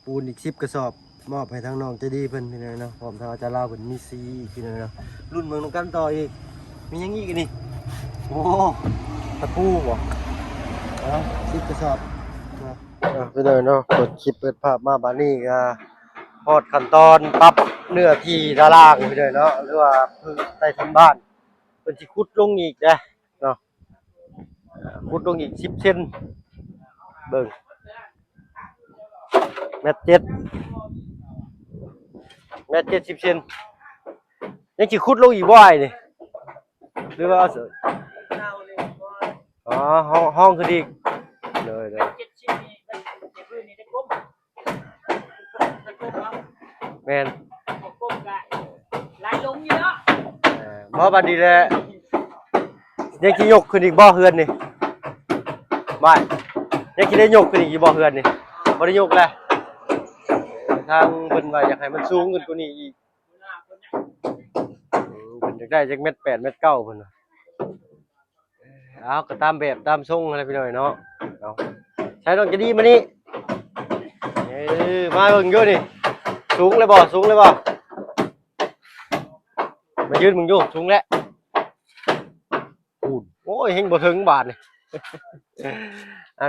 ปูนอีก10 กระสอบมอบให้ทางน้องใจดีเพิ่นพี่น้องเนาะพร้อมทางอาจารย์ลาวเพิ่นมีซีพี่น้องเนาะรุ่นเมืองน้ำกันต่ออีกมีหยังอีกนี่โอ้ตะปูบ่10 กระสอบพี่น้องเนาะเปิดคลิปเปิดภาพมาบัดนี้ก็ฮอดขั้นตอนปรับเนื้อที่ด้านล่างพี่น้องเนาะหรือว่าพื้นใต้ถุนบ้านเพิ่นสิขุดลงอีกเด้อเนาะขุดลงอีก10 เซนเบิ่ง1.7 1.70 เซนยังสิขุดลงอีกบ่อ้ายนี่หรือว่าเอาอ๋อห้องคืออีกเลยแม่นบ่บัดนี้แหละยังสิยกขึ้นอีกบ่เฮือนนี่บ่ยังสิได้ยกขึ้นอีกบ่เฮือนนี่บ่ได้ยกแล้วทางเพิ่นว่าอยากให้มันสูงขึ้นกว่านี้อีกเพิ่นอยากได้จัก1.8 1.9 เพิ่นว่าเอาก็ตามแบบตามทรงอะไรพี่น้อยเนาะเอาใช้น้องจะดีมานี่มาเบิ่งอยู่นี่สูงเลยบ่สูงเลยบ่มายืนมึงอยู่สูงแล้วโอ้ยเฮงบ่ถึงบาทนี่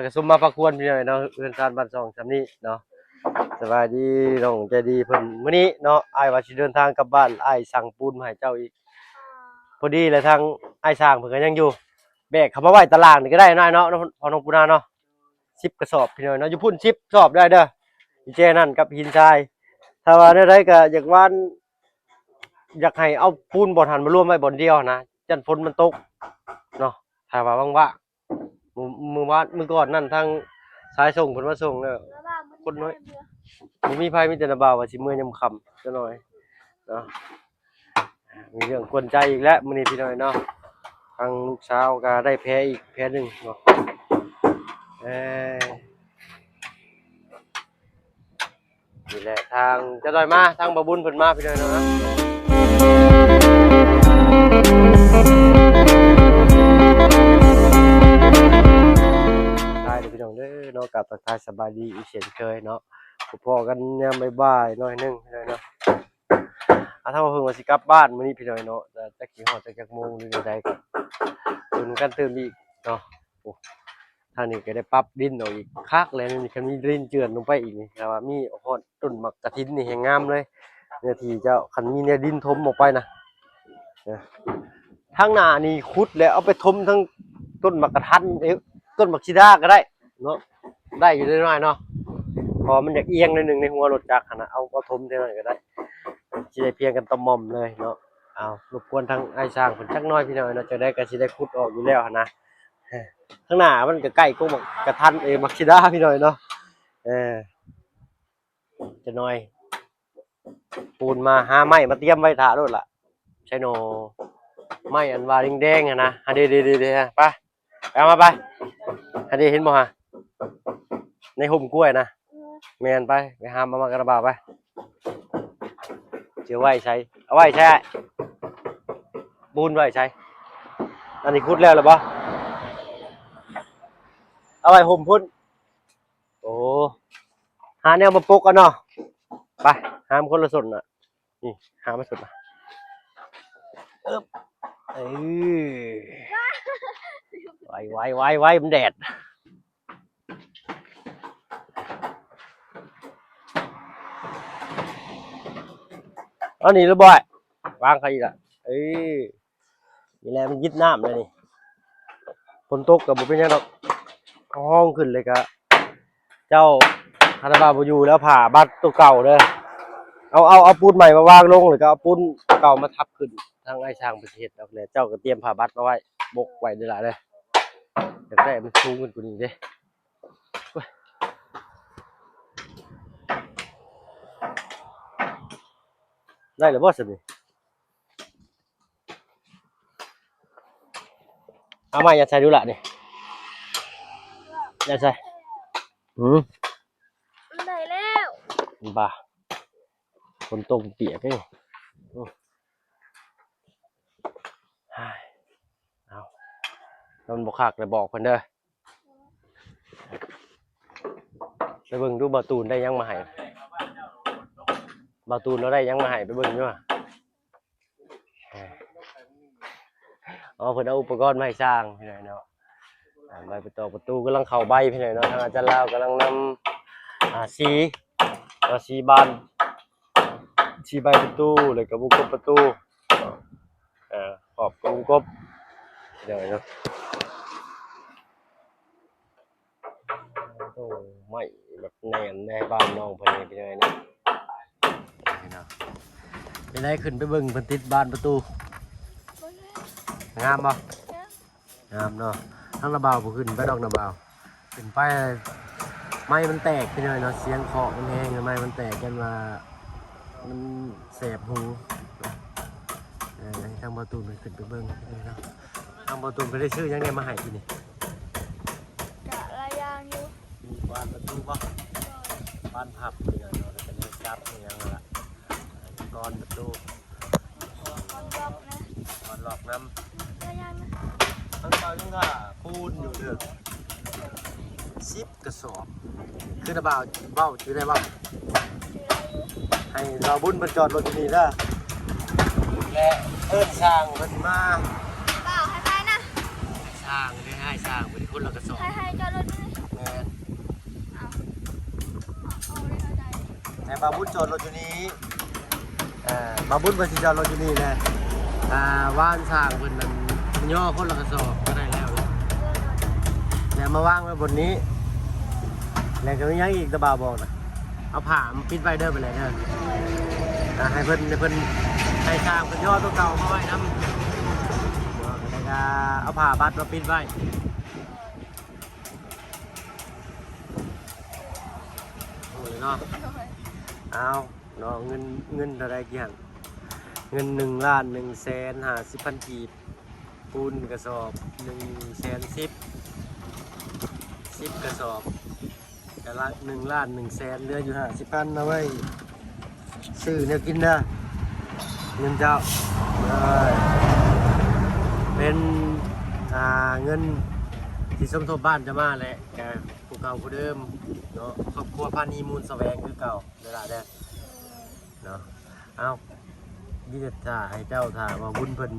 ก็สมมาประกวนพี่น้อยเนาะเรือนการบ้านช่องซำนี้เนาะสวัสดีน้องใจดีเพิ่นมื้อนี้เนาะอ้ายว่าสิเดินทางกลับบ้านอ้ายสั่งปูนมาให้เจ้าอีกพอดีเลยทางอ้ายสร้างเพิ่นก็ยังอยู่แบกเข้ามาไว้ตารางนี่ก็ได้น้อยเนาะพอน้องปูนาเนาะ10 กระสอบพี่น้อยเนาะอยู่พุ่น10 กระสอบได้เด้ออีเจนั่นกับหินทรายถ้าว่าได้ก็อยากว่านอยากให้เอาปูนบ่ทันมารวมไว้บ่อนเดียวนะจันฝนมันตกเนาะถ้าว่าว่างๆมื้อวานมื้อก่อนนั่นทางสายส่งเพิ่นมาส่งเด้อคนน้อยบ่มีไผมีแต่นาบ่าวว่าสิมื้อยามค่ำจักหน่อยเนาะมีเรื่องกวนใจอีกแล้วมื้อนี้พี่น้อยเนาะทางลูกสาวก็ได้แพ้อีกแพ้หนึ่งเนาะนี่แหละทางจะได้มาทางบ่บุญเพิ่นมาพี่น้อยเนาะทายเด้อพี่น้องเด้อเนาะกับทักทายสบายดีอีกเช่นเคยเนาะพอกันยามบ่ายๆหน่อยนึงพี่น้อยเนาะถ้าว่าเพิ่นว่าสิกลับบ้านมื้อนี้พี่น้อยเนาะแต่จักสิฮอดจักโมงหรือใดก็ตื่นกันตื่นอีกเนาะโอ้ทางนี้ก็ได้ปรับดินออกอีกคักเลยนี่คันมีดินเจือนลงไปอีกนี่แต่ว่ามีฮอดต้นมักกะทินนี่แฮงงามเลยเนื้อที่เจ้าคันมีเนี่ยดินถมออกไปนะทางหน้านี่ขุดแล้วเอาไปถมทั้งต้นมักกะทันต้นมักชิดาก็ได้เนาะได้อยู่น้อยๆเนาะพอมันอยากเอียงนิดนึงในหัวรถจักรนะเอาถมเท่านั้นก็ได้สิได้เพียงกันตะม่อมเลยเนาะเอารบกวนทางไอ้ช่างเพิ่นจักหน่อยพี่น้อยเนาะจะได้ก็สิได้ขุดออกอยู่แล้วนะข้างหน้ามันก็ใกล้ก็กระทันมักชิดาพี่น้อยเนาะจะน้อยปูนมาหาไม้มาเตรียมไว้ท่าโลดล่ะใช่โนไม้อันว่าแดงๆนะเดี๋ยวไปเอามาไปเห็นบ่ฮะในห่มกล้วยนะแม่นไปหามามากระบาไปเจอไว้ใช้เอาไว้ใช้ปูนไว้ใช้อันนี้ขุดแล้วหรือเปล่าเอาไว้ห่มพุ่นโอ้หาแนวมาปกกันเนาะไปหามคนละส่วนน่ะนี่หามาสุดนะไว้มันแดดอันนี้หรือบ่อยวางใครอีกอ่ะนี่แหละมันยึดน้ำเลยนี่ฝนตกกับบุเป็นยังดอกห้องขึ้นเลยกะเจ้าคาราบาบอยู่แล้วผ่าบัตรตัวเก่าเลยเอาปูนใหม่มาวางลงหรือก็เอาปูนเก่ามาทับขึ้นทางไอ้ช่างประเทศแล้วเลยเจ้าก็เตรียมผ่าบัตรมาไว้บกไว้ได้หลายเลยอยากได้มันสูงขึ้นกว่านี้เด้ได้หรือบ่สิเอามาอย่าใส่ดูละนี่อย่าใส่ได้แล้วบ้าคนตกเปียกเลยเอามันบกคักเลยบอกคนเด้อ ไปเบิ่งดูบ่ตูนได้ยังมาให้บ่ตูนเราได้ยังมาให้ไปเบิ่งอยู่อ๋อเพิ่นเอาอุปกรณ์มาให้สร้างพี่น้อยเนาะใบประตูกำลังเข้าใบพี่น้อยเนาะทางอาจารย์ลาวกำลังนำสีบานสีใบประตูแล้วก็วงกบประตูขอบวงกบพี่น้อยเนาะโอ้ไม่แบบแน่นในบ้านน้องเพิ่นนี่พี่น้อยเนาะเป็นไรขึ้นไปเบิ่งเพิ่นติดบานประตูงามบ่งามเนาะทั้งระเบาบ่ขึ้นไปดอกระเบาขึ้นไปไม้มันแตกพี่น้อยเนาะเสียงเคาะมันแห้งไม้มันแตกกันว่ามันแสบหูทางประตูมันขึ้นไปเบิ่งเนาะทางประตูไปได้ชื่อยังไงมาให้ที่นี่กะระยางอยู่มีบานประตูบ่บานพับพี่น้อยเนาะแล้วก็เนี่ยจับอย่างนั้นล่ะกรประตูคนบอกนะก่อนหลอกน้ำระยางนะทั้งเช้ายังก็ปูนอยู่เด้อ10 กระสอบคือระเบาเบ้าชื่อได้บ่ให้เราบุญเพิ่นจอดรถที่นี่เด้อและเอิ้นช่างเพิ่นมาเปล่าให้ไปนะช่างได้ให้ช่างเป็นคนละกระสอบให้จอดรถนี่แม่นเอาได้เข้าใจให้บาบุญจอดรถอยู่นี้บาบุญเพิ่นสิจอดรถอยู่นี่แหละว่านช่างเพิ่นมันย่อคนละกระสอบก็ได้แล้วแล้วมาวางไว้บนนี้แล้วก็มียังอีกตะบ่าวบอกนะเอาผ้ามาปิดไว้เด้อไปเลยเด้อให้เพิ่นให้ช่างเพิ่นย่อตัวเก่ามาไว้นำแล้วก็เอาผ้าบัดมาปิดไว้โอ้ยเนาะเอาเนาะเงินเท่าไรกี่หันเงิน1,150,000 กีบปูนกระสอบ110,000 กระสอบแต่ละ1,100,000เหลืออยู่50,000เอาไว้ซื้อเนี่ยกินนะเงินเจ้าเป็นเงินที่สมทบบ้านจะมาแหละแกผู้เก่าผู้เดิมเนาะครอบครัวพานีมูลแสวงคือเก่าเวลาเด้อเนาะเอาดิเดถ่าให้เจ้าถ่าว่าวุ้นเพิ่น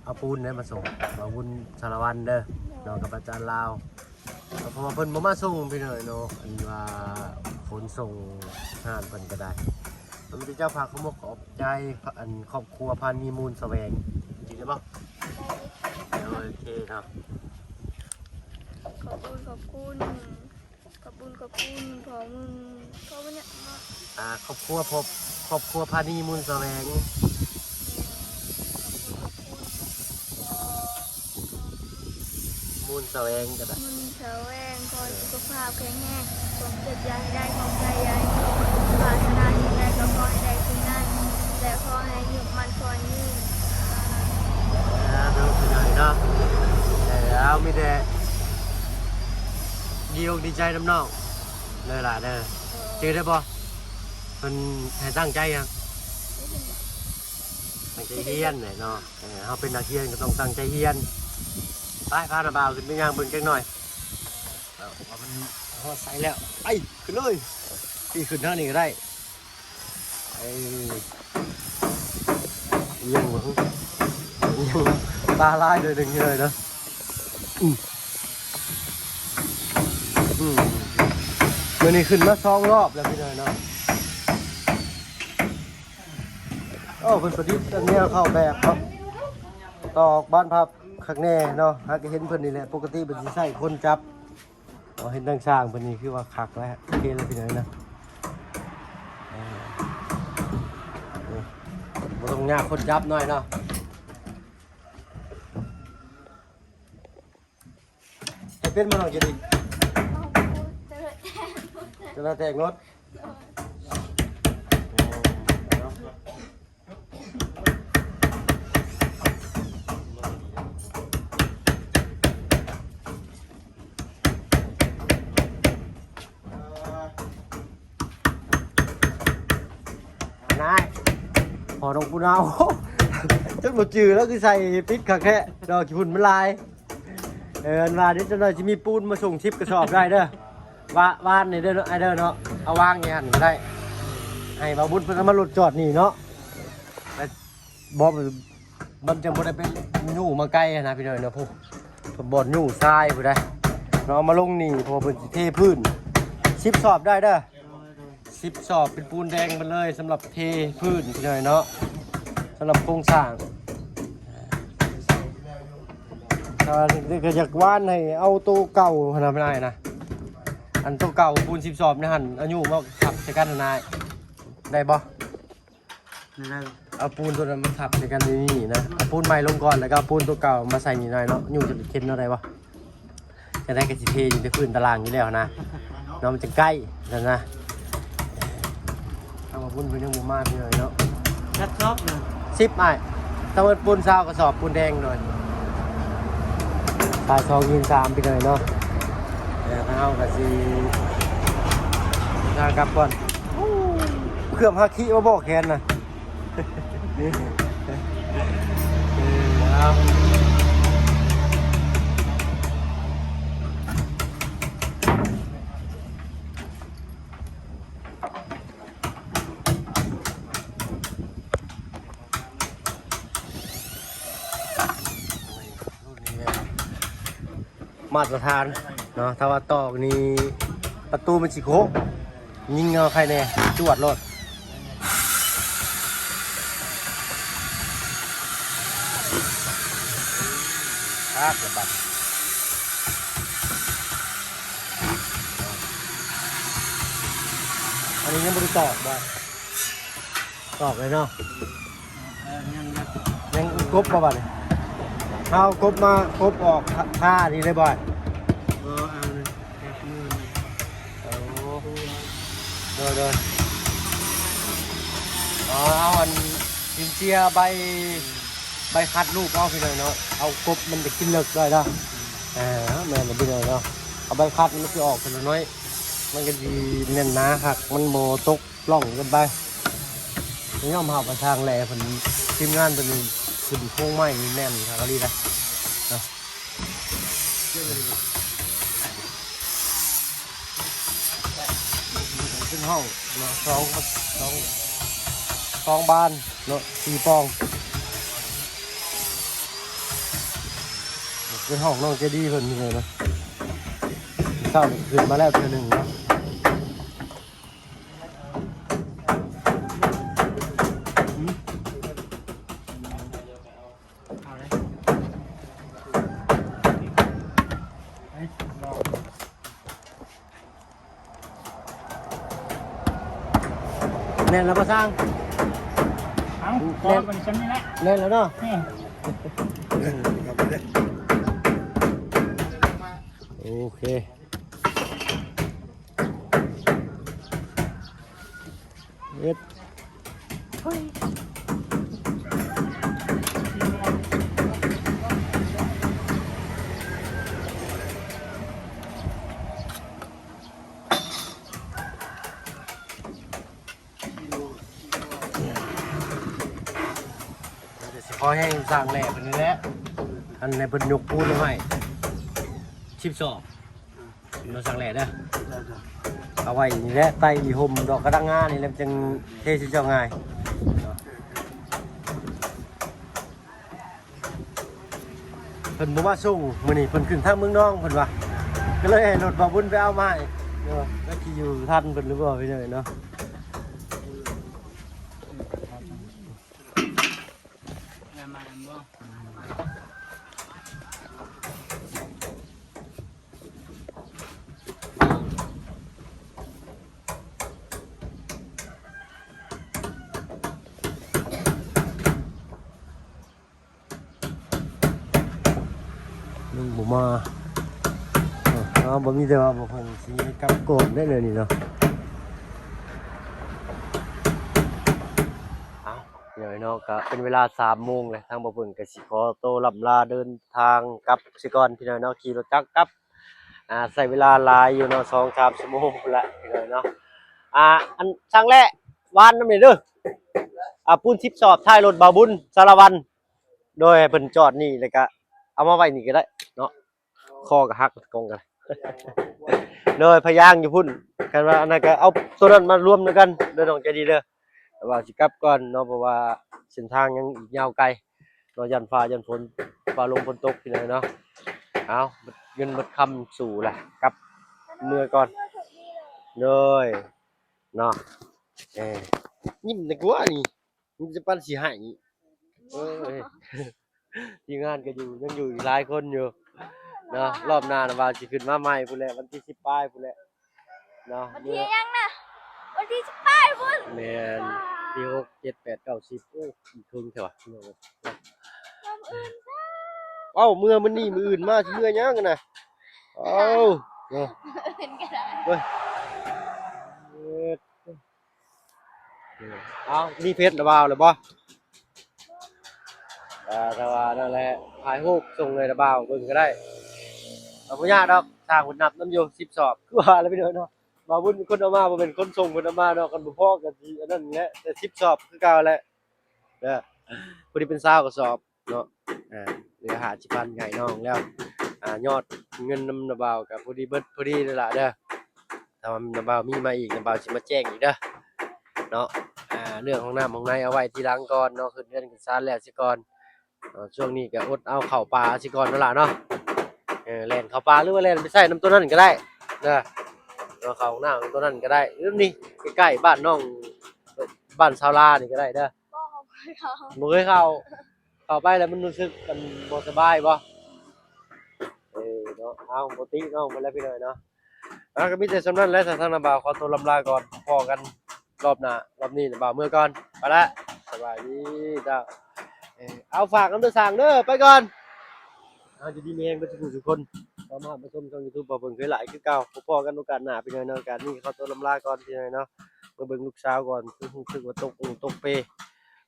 เอาปูนเนี่ยมาส่งว่าวุ้นสารวันเด้อเนาะกับอาจารย์ลาวเพราะว่าเพิ่นบ่มาส่งพี่น้อยเนาะอันว่าขนส่งงานเพิ่นก็ได้มันเป็นเจ้าพาขโมกขอบใจอันครอบครัวพานีมูลแสวงจริงๆบ่โอเคเนาะขอบคุณพอมึงเพราะมันเนี่ยครอบครัวพานีมูลแสวงมูลแสวงก็ได้มูลแสวงคอยสุขภาพแข็งแรงความเจ็บยาให้ได้ความใจยาให้ปรารถนาสิ่งใดก็ขอให้ได้สิ่งนั้นและขอให้ยืมมันคอยยืมดูเป็นไงเนาะแล้วมีแต่ดีใจน้ำน้องเลยล่ะเด้อชื่อได้ป่ะมันให้ตั้งใจยังตั้งใจเฮียนเนาะเขาเป็นนักเฮียนก็ต้องตั้งใจเฮียนไปพาหน้าบ่าวขึ้นไปย่างเบิ่งจังหน่อยเอามันพอใส่แล้วไปขึ้นเลยพี่ขึ้นเท่านี้ก็ได้ยังหวังยังตาลายเลยดึงเลยเนาะเมื่อนี้ขึ้นมา2 รอบแล้วพี่น้อยเนาะโอ้เป็นประดิษฐ์อันนี้เข้าแบบครับตอกบ้านพับข้างแน่เนาะหากเห็นเพิ่นนี่แหละปกติเป็นสิใส่คนจับเห็นทางสร้างเพิ่นนี่คือว่าคักแล้วโอเคเลยพี่น้อยนะบ่ต้องยากคนจับหน่อยเนาะจะเป็นมาหน่อยจะดีจะน่าแตกรถนายพอตรงปูนเอาจังหมดจืดแล้วคือใส่ปิดขักแค่ดอกขี้ฝุ่นมันลายอันว่านี้จะหน่อยจะมีปูนมาส่งชิปกระสอบได้เด้อ วานนี่เด้อไอเด้อเนาะเอาวางอย่างนั้นก็ได้ให้บ่าวบุญเพิ่นเอามาหลุดจอดนี่เนาะแต่บ่มันจะบ่ได้เป็นยู่มาไกลนะพี่น้อยเนาะผู้เพิ่นบ่อนยู่ทรายผู้ใดเนาะเอามาลงนี่เพอเพิ่นสิเทพื้น10 สอบได้เด้อ10 สอบเป็นปูนแดงไปเลยสำหรับเทพื้นพี่น้อยเนาะสำหรับโครงสร้างถ้าก็อยากว่านให้เอาตัวเก่าพนันไม่ได้นะอันตัวเก่าปูน10 สอบนี่หันอายุมาขับใช้กันนายได้บ่เอาปูนตัวนั้นมาขับใช้กันนี่นะเอาปูนใหม่ลงก่อนแล้วก็เอาปูนตัวเก่ามาใส่นี่หน่อยเนาะอยู่จะเข็นอะไรบ่จะได้กระสิเทอยู่ในพื้นตารางอยู่แล้วนะเนาะมันจะใกล้นั่นนะเอามาปูนพื้นยังบ่มากเลยเนาะ ชัดชอบเลย 10อ้ายถ้ามันปูนซาวกระสอบปูนแดงหน่อยตาย2ยิง3ไปเลยเนาะถ้าเอากระสิกลับก่อนเครื่องฮักขี้มาบอกแคนนะเอามาตรฐานเนาะถ้าว่าตอกนี่ประตูมันสิโค้งยิงเอาใครแน่จวดรถครับเดี๋ยวบัดอันนี้ยังไม่ได้ตอกบ่ตอกเลยเนาะยังกบมาบ่เนี่ยเอากบมากบออกผ้านี่เลยบ่อยเอาเลยแค่มือ โดยเอาอันจินเจียใบคัดลูกเอาไปเลยเนาะเอากบมันจะกินเลิกได้เนาะแม่มันไปเลยเนาะเอาใบคัดมันจะออกเป็นน้อยมันก็ดีเน้นหนาหักมันโมตกล่องกันไปนี่ย่อมหาประทางแหล่ผลทีมงานตัวนี้คือโค้งไม้นี่แน่นครับก็ดีเลยเนาะขึ้นห้องเนาะสองบานเนาะ4 ปองขึ้นห้องน้องเจดีเพิ่นเลยนะเข้าขึ้นมาแล้วเทื่อหนึ่งเนาะแน่นแล้วก็สร้าง เอาก้อนมันชั้นนี้แหละ แน่นแล้วเนาะโอเคเอ็ดพอแห้งสั่งแหล่เป็นนี้แหละอันในเป็นยกปูนลงให้12เราสั่งแหล่เด้อเอาไว้นี่แหละไต่อีห่มดอกกระดังงานี่แหละจึงเทสิเจ้าง่ายเพิ่นบ่มาส่งมื้อนี้เพิ่นขึ้นทางเมืองน้องเพิ่นว่าก็เลยให้รถบ่าวบุญไปเอามาให้เนาะก็สิอยู่ทันเพิ่นหรือบ่พี่น้อยเนาะลุงบ่มาบ่มีแต่ว่าบ่เพิ่นสิกลับโกนได้เลยนี่เนาะเอาเดี๋ยวเนาะก็เป็นเวลา3 โมงเลยทางบ่เพิ่นก็สิขอตัวล่ำลาเดินทางกลับสิก่อนพี่น้อยเนาะขี่รถจักรกลับใช้เวลาหลายอยู่เนาะ2-3 ชั่วโมงพุ่นละพี่น้อยเนาะอันช่างแร่วานนำนี่เด้อปูน10 สอบท้ายรถบ่าวบุญสารวัตรโดยให้เพิ่นจอดนี่แล้วก็เอามาไว้นี่ก็ได้เนาะคอก็หักกองกัน เลยพะยางอยู่พุ่นกันว่าอันนั้นก็เอาตัวนั้นมารวมด้วยกันเด้อน้องใจดีเด้อแต่ว่าสิกลับก่อนเนาะเพราะว่าเส้นทางยังอีกยาวไกลเนาะยันฟ้ายันฝนฟ้าลมฝนตกพี่น้อยเนาะเอาเงินหมดคำสู่แหละกลับเมื่อก่อนเลยเนาะยิ้มแต่กว่านี่มันจะปั้นสิให้เอ้ย ทีมงานก็อยู่ยังอยู่อีกหลายคนอยู่เนาะรอบหน้านะว่าสิขึ้นมาใหม่พุ่นแหละวันที่10ปลายพุ่นแหละเนาะ วันที่ยังนะวันที่18พุ่น แม่นที่6 7 8 9 10โอ้อีกครึ่งเท่าว่าพี่น้องเอ้าเมื่อมันนี่มื้ออื่นมาสิเมื่อหยังกันน่ะเอ้าเนาะ อื่นก็ได้ เว้ยเอานี่เพชรระบาวเลยบ่แต่ว่านั่นแหละถ่ายรูปส่งเลยระบาวเบิ่งก็ได้เอาบ่ยากดอกสร้างเพิ่นนับนำอยู่10สอบคือว่าแล้วพี่น้องเนาะบ่บุญคนเอามาบ่เป็นคนส่งเพิ่นเอามาเนาะกันบ่พอกันสิอันนั้นแหละแต่10สอบคือเก่าแหละเด้อพอดีเป็น20กว่าสอบเนาะเหลือ50,000ให้น้องแล้วยอดเงินนำระบาวก็พอดีเบิดพอดีนั่นล่ะเด้อถ้าว่าระบาวมีมาอีกระบาวสิมาแจ้งอีกเด้อเนาะเรื่องของน้ำของในเอาไว้ทีหลังก่อนเนาะขึ้นเรือนขึ้นศาลแล้วสิก่อนช่วงนี้ก็อดเอาเข้าป่าสิก่อนนั่นล่ะเนาะแล่นเข้าป่าหรือว่าแล่นไปใส่น้ำตัวนั้นก็ได้เด้อเอาเข้าน้ำตัวนั้นก็ได้หรือนี่ใกล้ๆบ้านน้องบ้านชาวลานี่ก็ได้เด้อ เขา บ่เคยเข้าไปแล้วมันรู้สึกมันบ่สบายบ่เนาะเอาบ่ติน้องมาแล้วพี่น้อยเนาะก็มีแต่สำนั้นแหละทางน้าบ่าวขอตัวลำลาก่อนพอกันรอบหน้ารอบนี้น้าบ่าวเมื่อก่อนไปละสบายดีจ้าเอาฝากน้ำเด้อสั่งเด้อไปก่อนจะดีมีแรงไปทุกคนสามารถมาชมช่อง YouTube บ่เบิ่งเคยหลายคือเก่าพอกันโอกาสหน้าพี่น้อยเนาะโอกาสนี้ขอตัวลำลาก่อนพี่น้อยเนาะมาเบิ่งลูกสาวก่อนคือรู้สึกว่าตกเป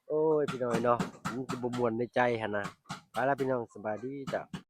โอ้ยพี่น้อยเนาะมันสิบ่ม่วนในใจหั่นน่ะไปละพี่น้องสบายดีจ้า